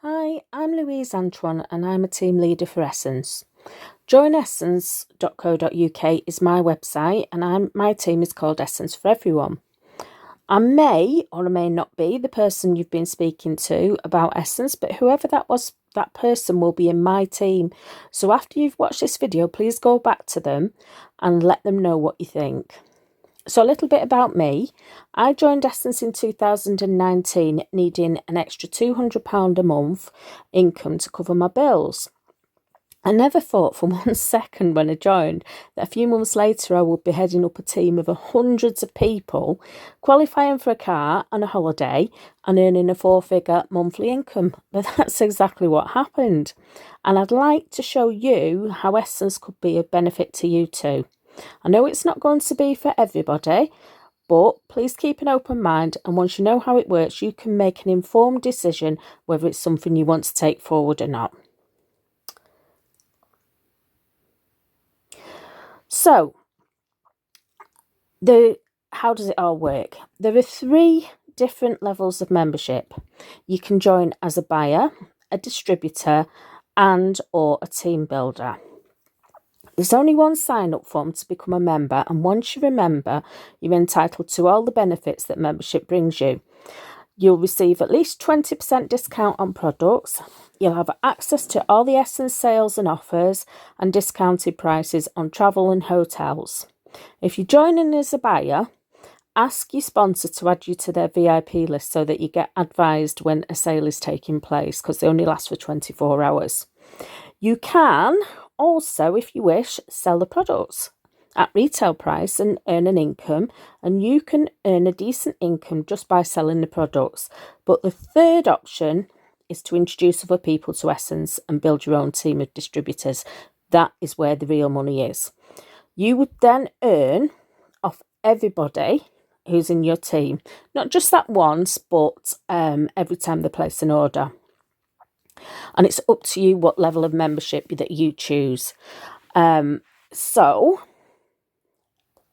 Hi, I'm Louise Antoine and I'm a team leader for Essens. Joinessens.co.uk is my website and my team is called Essens for Everyone. I may or I may not be the person you've been speaking to about Essens, but whoever that was, that person will be in my team. So after you've watched this video, please go back to them and let them know what you think. So a little bit about me. I joined Essens in 2019, needing an extra £200 a month income to cover my bills. I never thought for 1 second when I joined that a few months later I would be heading up a team of hundreds of people, qualifying for a car and a holiday and earning a 4-figure monthly income. But that's exactly what happened. And I'd like to show you how Essens could be of benefit to you too. I know it's not going to be for everybody, but please keep an open mind, and once you know how it works, you can make an informed decision whether it's something you want to take forward or not. So, how does it all work? There are 3 different levels of membership. You can join as a buyer, a distributor, and or a team builder. There's only one sign-up form to become a member, and once you're a member, you're entitled to all the benefits that membership brings you. You'll receive at least 20% discount on products. You'll have access to all the Essens sales and offers and discounted prices on travel and hotels. If you join in as a buyer, ask your sponsor to add you to their VIP list so that you get advised when a sale is taking place, because they only last for 24 hours. You can also, if you wish, sell the products at retail price and earn an income, and you can earn a decent income just by selling the products. But the third option is to introduce other people to Essens and build your own team of distributors. That is where the real money is. You would then earn off everybody who's in your team, not just that once, but every time they place an order. And it's up to you what level of membership that you choose. So,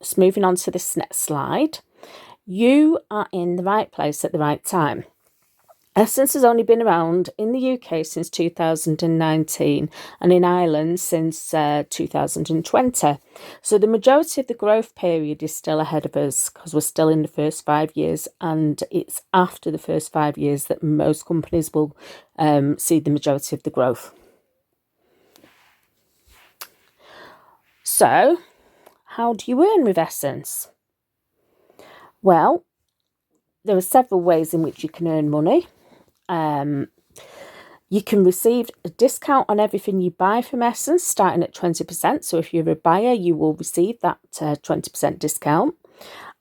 just moving on to this next slide, you are in the right place at the right time. Essens has only been around in the UK since 2019 and in Ireland since 2020. So the majority of the growth period is still ahead of us because we're still in the first 5 years, and it's after the first 5 years that most companies will see the majority of the growth. So, how do you earn with Essens? Well, there are several ways in which you can earn money. You can receive a discount on everything you buy from Essens, starting at 20%. So if you're a buyer, you will receive that 20% discount.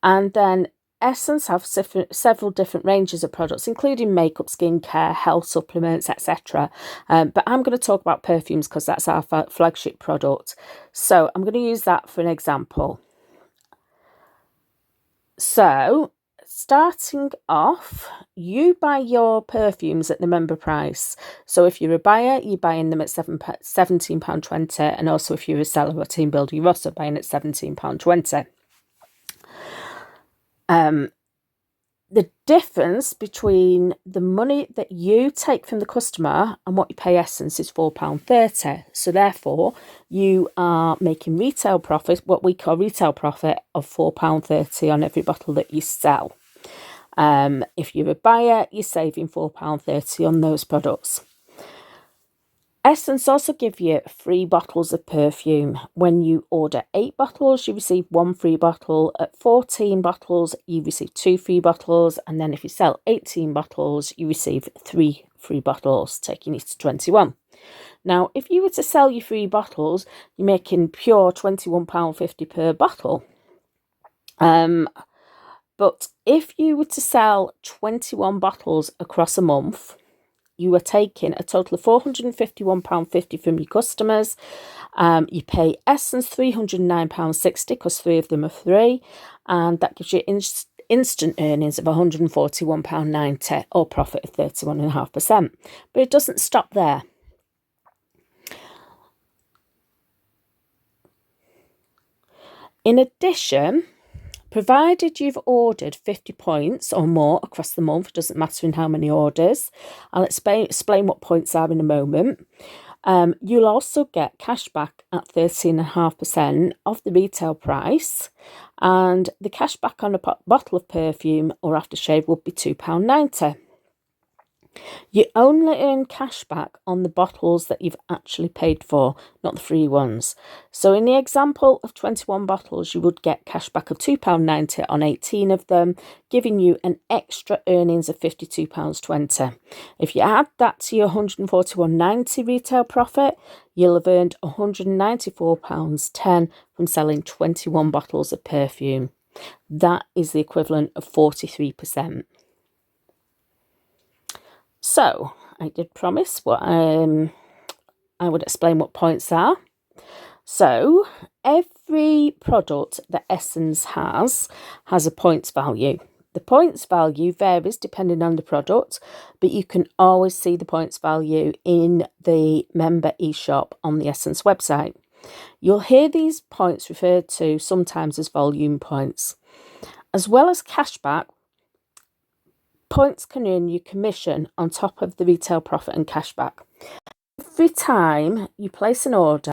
And then Essens have several different ranges of products, including makeup, skincare, health supplements, etc. But I'm going to talk about perfumes because that's our flagship product. So I'm going to use that for an example. So, starting off, you buy your perfumes at the member price. So if you're a buyer, you're buying them at £17.20, and also if you're a seller or team builder, you're also buying at £17.20. The difference between the money that you take from the customer and what you pay Essens is £4.30. So therefore, you are making retail profit, what we call retail profit, of £4.30 on every bottle that you sell. If you're a buyer, you're saving £4.30 on those products. Essens also give you 3 bottles of perfume. When you order 8 bottles, you receive 1 free bottle. At 14 bottles, you receive 2 free bottles. And then if you sell 18 bottles, you receive 3 free bottles, taking it to 21. Now, if you were to sell your 3 bottles, you're making pure £21.50 per bottle. But if you were to sell 21 bottles across a month, you are taking a total of £451.50 from your customers. You pay Essens £309.60 because 3 of them are free, and that gives you instant earnings of £141.90 or profit of 31.5%. But it doesn't stop there. In addition, Provided you've ordered 50 points or more across the month, doesn't matter in how many orders. I'll explain what points are in a moment. You'll also get cashback at 13.5% of the retail price, and the cashback on a bottle of perfume or aftershave would be £2.90. You only earn cashback on the bottles that you've actually paid for, not the free ones. So in the example of 21 bottles, you would get cashback of £2.90 on 18 of them, giving you an extra earnings of £52.20. If you add that to your £141.90 retail profit, you'll have earned £194.10 from selling 21 bottles of perfume. That is the equivalent of 43%. So, I did promise I would explain what points are. So, every product that Essens has a points value. The points value varies depending on the product, but you can always see the points value in the member eShop on the Essens website. You'll hear these points referred to sometimes as volume points. As well as cashback, points can earn you commission on top of the retail profit and cashback. Every time you place an order,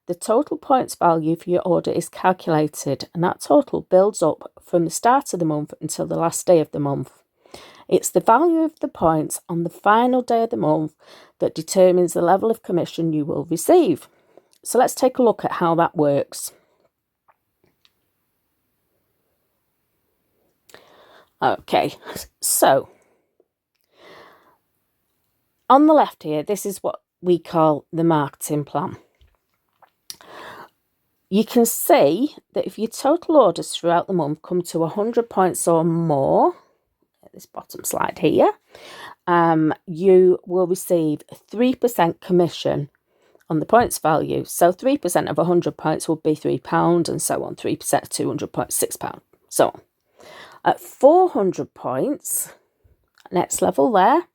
the total points value for your order is calculated, and that total builds up from the start of the month until the last day of the month. It's the value of the points on the final day of the month that determines the level of commission you will receive. So let's take a look at how that works. Okay, so on the left here, this is what we call the marketing plan. You can see that if your total orders throughout the month come to 100 points or more, at this bottom slide here, you will receive 3% commission on the points value. So 3% of 100 points would be £3 and so on. 3% of 200 points, £6, so on. At 400 points, next level there,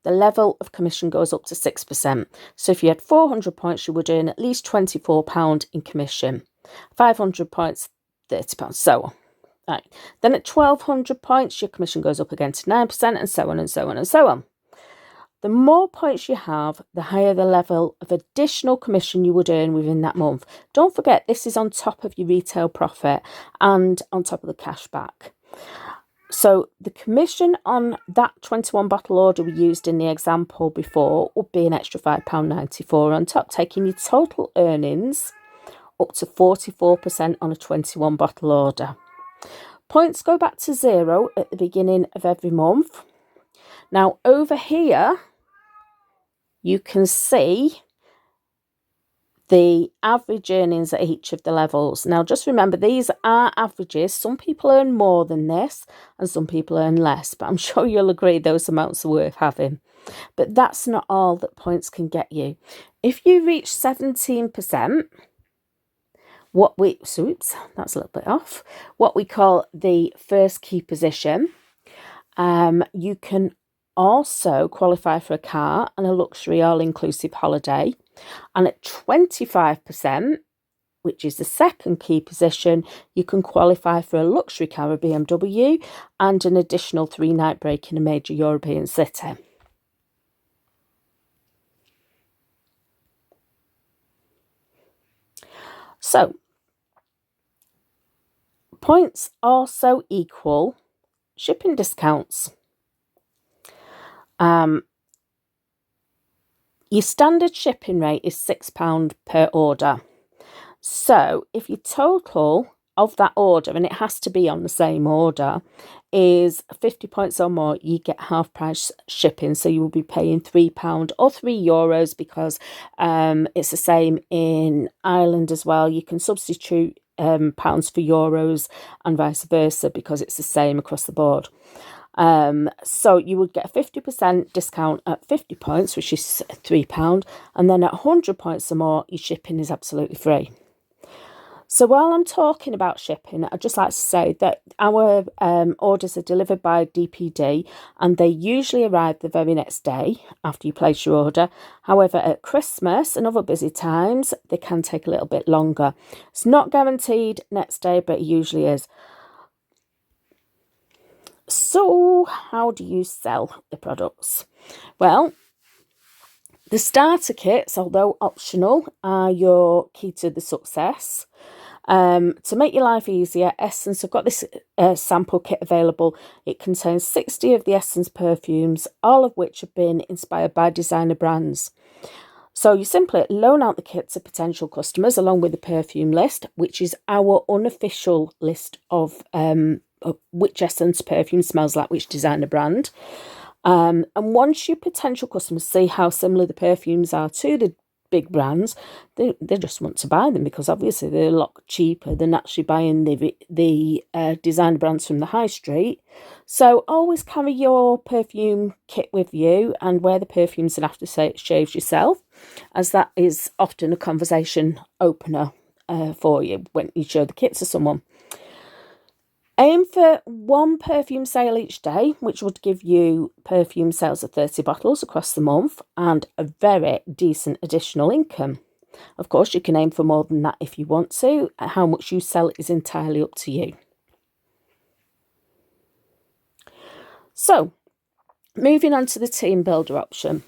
the level of commission goes up to 6%. So if you had 400 points, you would earn at least £24 in commission. 500 points, £30, so on. Right. Then at 1200 points, your commission goes up again to 9%, and so on and so on and so on. The more points you have, the higher the level of additional commission you would earn within that month. Don't forget, this is on top of your retail profit and on top of the cashback. So the commission on that 21 bottle order we used in the example before would be an extra £5.94 on top, taking your total earnings up to 44% on a 21 bottle order. Points go back to zero at the beginning of every month. Now over here, you can see the average earnings at each of the levels. Now, just remember, these are averages. Some people earn more than this and some people earn less, but I'm sure you'll agree those amounts are worth having. But that's not all that points can get you. If you reach 17%, that's a little bit off, what we call the first key position, you can also qualify for a car and a luxury all-inclusive holiday. And at 25%, which is the second key position, you can qualify for a luxury car, a BMW, and an additional 3-night break in a major European city. So, points also equal shipping discounts. Your standard shipping rate is £6 per order. So if your total of that order, and it has to be on the same order, is 50 points or more, you get half price shipping. So you will be paying £3 or €3 because it's the same in Ireland as well. You can substitute pounds for euros and vice versa because it's the same across the board. So you would get a 50% discount at 50 points, which is £3, and then at 100 points or more, your shipping is absolutely free. So while I'm talking about shipping, I'd just like to say that our orders are delivered by DPD and they usually arrive the very next day after you place your order. However, at Christmas and other busy times, they can take a little bit longer. It's not guaranteed next day, but it usually is. So how do you sell the products? Well, the starter kits, although optional, are your key to the success. To make your life easier, Essens have got this sample kit available. It contains 60 of the Essens perfumes, all of which have been inspired by designer brands. So you simply loan out the kit to potential customers along with the perfume list, which is our unofficial list of which Essens perfume smells like which designer brand. And once your potential customers see how similar the perfumes are to the big brands, they just want to buy them because obviously they're a lot cheaper than actually buying the designer brands from the high street. So always carry your perfume kit with you and wear the perfumes and aftershaves yourself, as that is often a conversation opener for you when you show the kit to someone. Aim for one perfume sale each day, which would give you perfume sales of 30 bottles across the month and a very decent additional income. Of course, you can aim for more than that if you want to. How much you sell is entirely up to you. So, moving on to the team builder option.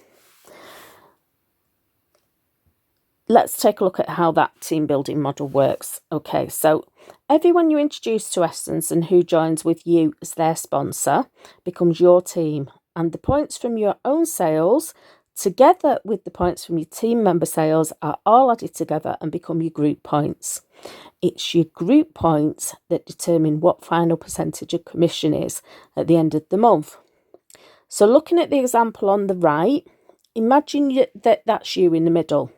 Let's take a look at how that team building model works. Okay, so everyone you introduce to Essens and who joins with you as their sponsor becomes your team, and the points from your own sales together with the points from your team member sales are all added together and become your group points. It's your group points that determine what final percentage of commission is at the end of the month. So looking at the example on the right, imagine that that's you in the middle.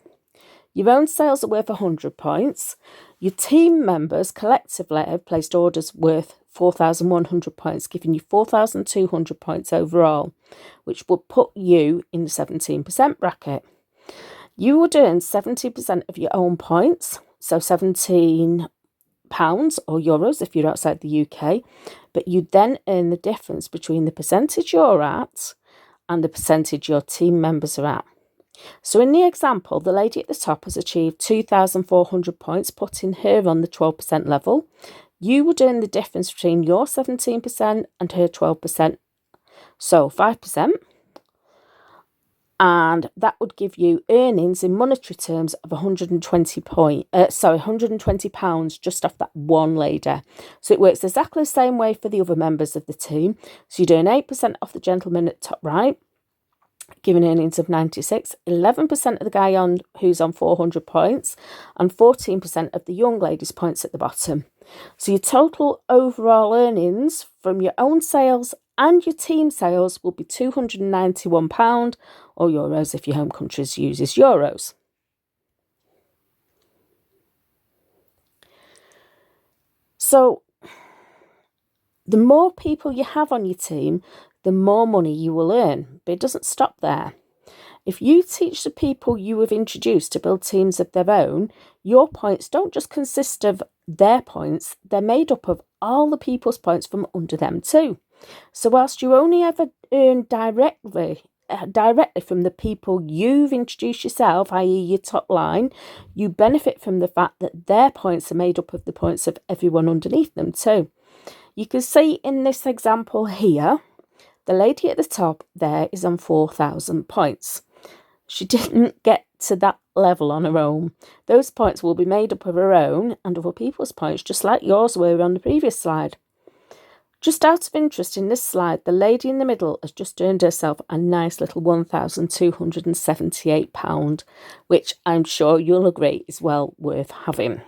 Your own sales are worth 100 points. Your team members collectively have placed orders worth 4,100 points, giving you 4,200 points overall, which would put you in the 17% bracket. You would earn 70% of your own points, so £17 or euros if you're outside the UK, but you then earn the difference between the percentage you're at and the percentage your team members are at. So in the example, the lady at the top has achieved 2,400 points, putting her on the 12% level. You would earn the difference between your 17% and her 12%, so 5%. And that would give you earnings in monetary terms of £120 just off that one lady. So it works exactly the same way for the other members of the team. So you'd earn 8% off the gentleman at the top right, giving earnings of 96, 11% of the guy who's on 400 points, and 14% of the young lady's points at the bottom. So your total overall earnings from your own sales and your team sales will be £291 or euros if your home country uses euros. So the more people you have on your team, the more money you will earn, but it doesn't stop there. If you teach the people you have introduced to build teams of their own, your points don't just consist of their points, they're made up of all the people's points from under them too. So whilst you only ever earn directly from the people you've introduced yourself, i.e. your top line, you benefit from the fact that their points are made up of the points of everyone underneath them too. You can see in this example here, the lady at the top there is on 4,000 points. She didn't get to that level on her own. Those points will be made up of her own and other people's points, just like yours were on the previous slide. Just out of interest in this slide, the lady in the middle has just earned herself a nice little £1,278, which I'm sure you'll agree is well worth having.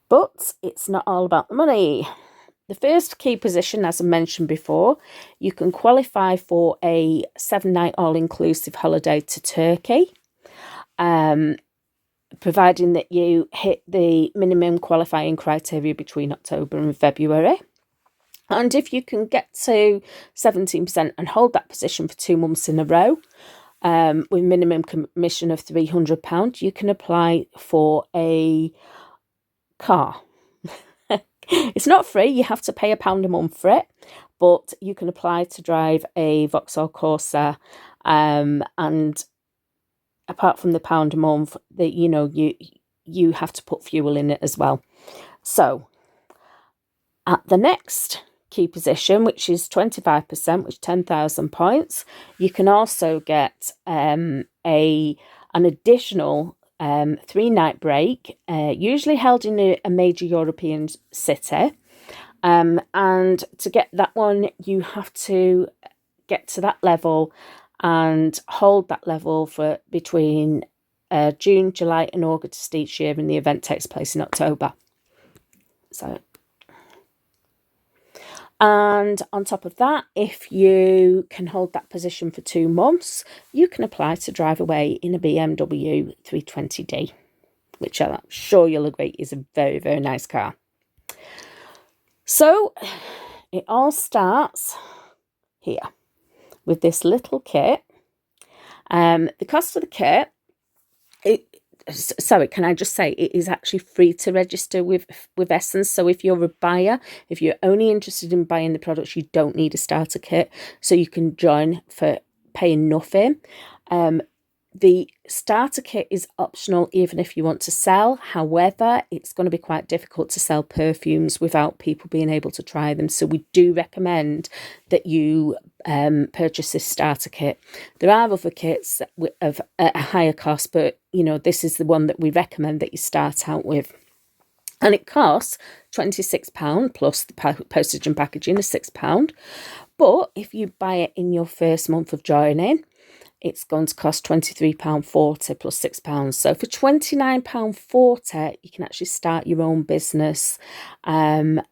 But it's not all about the money. The first key position, as I mentioned before, you can qualify for a 7-night all-inclusive holiday to Turkey, providing that you hit the minimum qualifying criteria between October and February. And if you can get to 17% and hold that position for 2 months in a row, with minimum commission of £300, you can apply for a car. It's not free, you have to pay £1 a month for it, but you can apply to drive a Vauxhall Corsa, and apart from the £1 a month, that you have to put fuel in it as well. So at the next key position, which is 25%, which is 10,000 points. You can also get an additional 3-night break, usually held in a major European city. And to get that one, you have to get to that level and hold that level for between June, July and August each year, and the event takes place in October. And on top of that, if you can hold that position for 2 months, you can apply to drive away in a BMW 320d, which I'm sure you'll agree is a very, very nice car. So it all starts here with this little kit. The cost of the kit, sorry, can I just say it is actually free to register with Essens. So if you're a buyer, if you're only interested in buying the products, you don't need a starter kit. So you can join for paying nothing. The starter kit is optional even if you want to sell. However, it's going to be quite difficult to sell perfumes without people being able to try them. So we do recommend that you purchase this starter kit. There are other kits of a higher cost, but this is the one that we recommend that you start out with. And it costs £26 plus the postage and packaging is £6. But if you buy it in your first month of joining, it's going to cost £23.40 plus £6. So for £29.40, you can actually start your own business,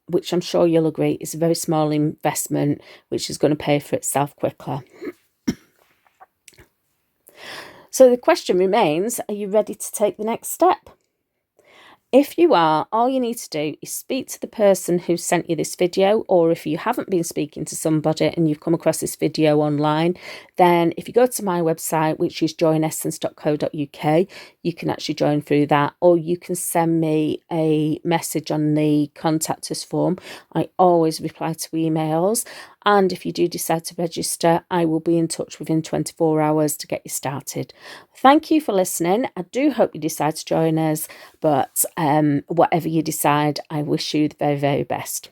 which I'm sure you'll agree is a very small investment, which is going to pay for itself quickly. So the question remains, are you ready to take the next step? If you are, all you need to do is speak to the person who sent you this video, or if you haven't been speaking to somebody and you've come across this video online, then if you go to my website, which is joinessens.co.uk, you can actually join through that, or you can send me a message on the contact us form. I always reply to emails, and if you do decide to register, I will be in touch within 24 hours to get you started. Thank you for listening. I do hope you decide to join us, but whatever you decide, I wish you the very, very best.